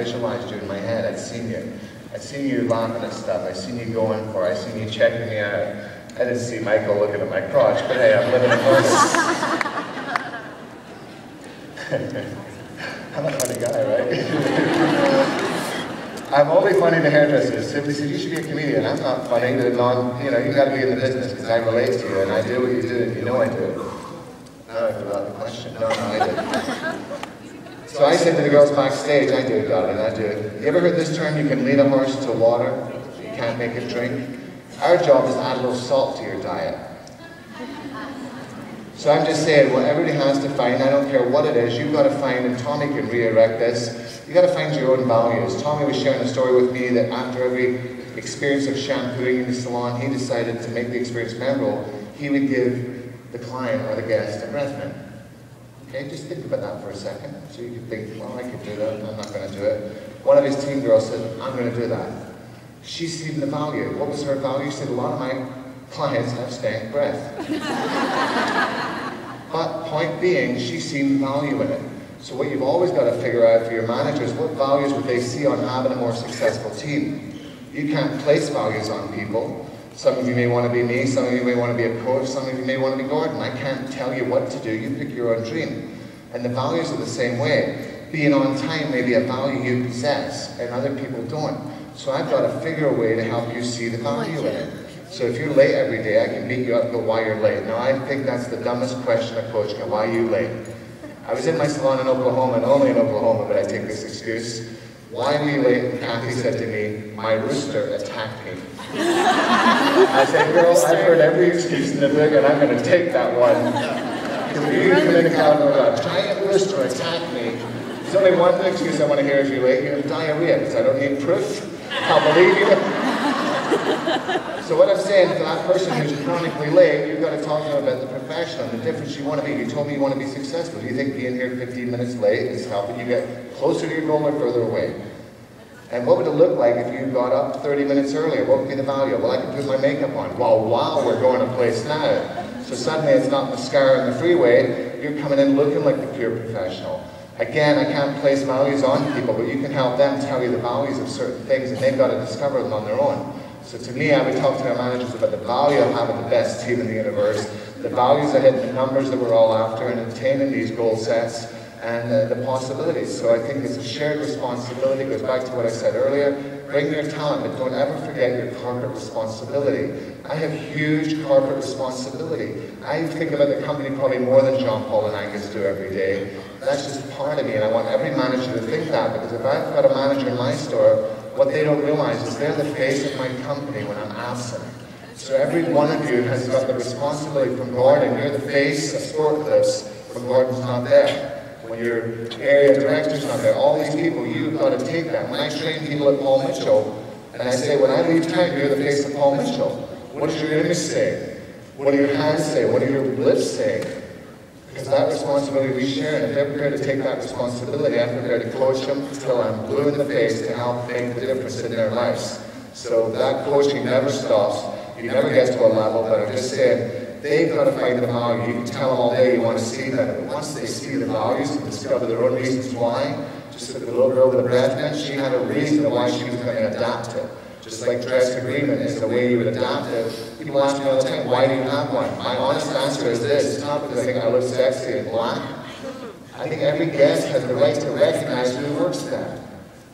visualized you in my head. I'd seen you. I'd seen you laughing at stuff. I'd seen you going for it. I'd seen you checking me out. I didn't see Michael looking at my crotch, but hey, I'm living in London. I'm a funny guy, right? I'm only funny to hairdressers. Simply said, you should be a comedian. I'm not funny. You got to be in the business because I relate to you and I do what you do and you know I do it. No, I forgot the question. No, I did. So I said to the girls backstage, I do it, darling, I do it. You ever heard this term, you can lead a horse to water, you can't make it drink? Our job is to add a little salt to your diet. So I'm just saying, what everybody has to find, I don't care what it is, you've got to find, and Tommy can redirect this, you've got to find your own values. Tommy was sharing a story with me that after every experience of shampooing in the salon, he decided to make the experience memorable, he would give the client or the guest a breath mint. Okay, just think about that for a second. So you could think, well, I could do that, I'm not going to do it. One of his team girls said, I'm going to do that. She's seen the value. What was her value? She said, a lot of my clients have stank breath. But point being, she's seen value in it. So what you've always got to figure out for your managers, what values would they see on having a more successful team? You can't place values on people. Some of you may want to be me, some of you may want to be a coach, some of you may want to be Gordon. I can't tell you what to do, you pick your own dream. And the values are the same way. Being on time may be a value you possess, and other people don't. So I've got to figure a way to help you see the value in it. So if you're late every day, I can beat you up and go, why you're late? Now I think that's the dumbest question a coach can, why are you late? I was in my salon in Oklahoma, and only in Oklahoma, but I take this excuse. Why are you late? Kathy said to me, my rooster attacked me. I said, girl, I've heard every excuse in the book, and I'm going to take that one. Because if you come in the car and go, a giant rooster attacked me, there's only one excuse I want to hear if you're late, you have diarrhea, because I don't need proof. I'll believe you. So what I'm saying to that person who's chronically late, you've got to talk to them about the profession and the difference you want to be. You told me you want to be successful. Do you think being here 15 minutes late is helping you get closer to your goal or further away? And what would it look like if you got up 30 minutes earlier? What would be the value? Well, I could put my makeup on. Well, wow, we're going to place now. So suddenly it's not mascara on the freeway. You're coming in looking like the pure professional. Again, I can't place values on people, but you can help them tell you the values of certain things, and they've got to discover them on their own. So to me, I would talk to their managers about the value of having the best team in the universe, the values of hitting the numbers that we're all after, and attaining these goal sets, and the possibilities. So I think it's a shared responsibility. It goes back to what I said earlier. Bring your talent, but don't ever forget your corporate responsibility. I have huge corporate responsibility. I think about the company probably more than John Paul and Angus do every day. That's just part of me, and I want every manager to think that, because if I've got a manager in my store, what they don't realize is they're the face of my company when I'm absent. So every one of you has got the responsibility from Gordon. You're the face of Sport Clips when Gordon's not there. When your area director's not there, all these people, you've got to take them. When I train people at Paul Mitchell, and I say, when I leave town, you're the face of Paul Mitchell. What does your image say? What do your hands say? What do your lips say? Because that responsibility we share, and if they're prepared to take that responsibility, I'm prepared to coach them until I'm blue in the face to help make the difference in their lives. So that coaching never stops. You never get to a level, but I'm just saying, they've got to find the value. You can tell them all day you want to see them, but once they see the values and discover their own reasons why, just like the little girl with the breath mint, she had a reason why she was going to adapt it. Just like dress agreement is the way you would adapt it. People ask me all the time, why do you have one? My honest answer is this: it's not because I think I look sexy in black. I think every guest has the right to recognize who works there.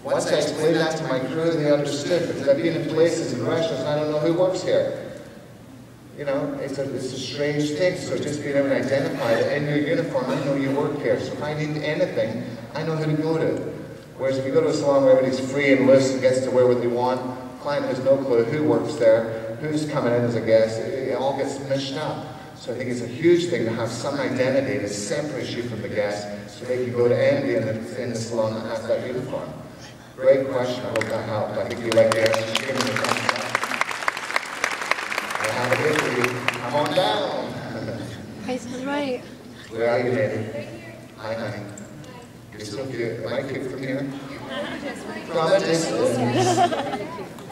Once I explained that to my crew, they understood, because I've been in places and restaurants and I don't know who works here. You know, it's a strange thing, so just being able to identify that in your uniform, I know you work here, so if I need anything, I know who to go to. Whereas if you go to a salon where everybody's free and loose and gets to wear what they want, the client has no clue who works there, who's coming in as a guest, it all gets mixed up. So I think it's a huge thing to have some identity that separates you from the guest, so they can go to anybody in the salon that has that uniform. Great question, I hope that helped. I think you like the answer she gave me. I have a gift for you. Come on down. Price is right. Where are you, baby? Hi, honey. You're so cute. Am I cute from here? From a distance.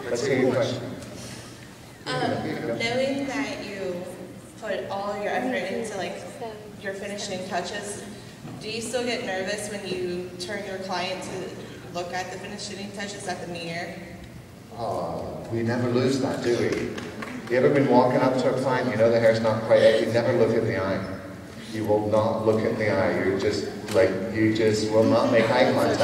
Let's hear your question. Knowing that you put all your effort into your finishing touches, do you still get nervous when you turn your client to look at the finishing touches at the mirror. Oh, we never lose that, do we? You ever been walking up to a client, you know the hair's not quite out, you never look in the eye. You will not look in the eye. You're just like, you just will not make eye contact.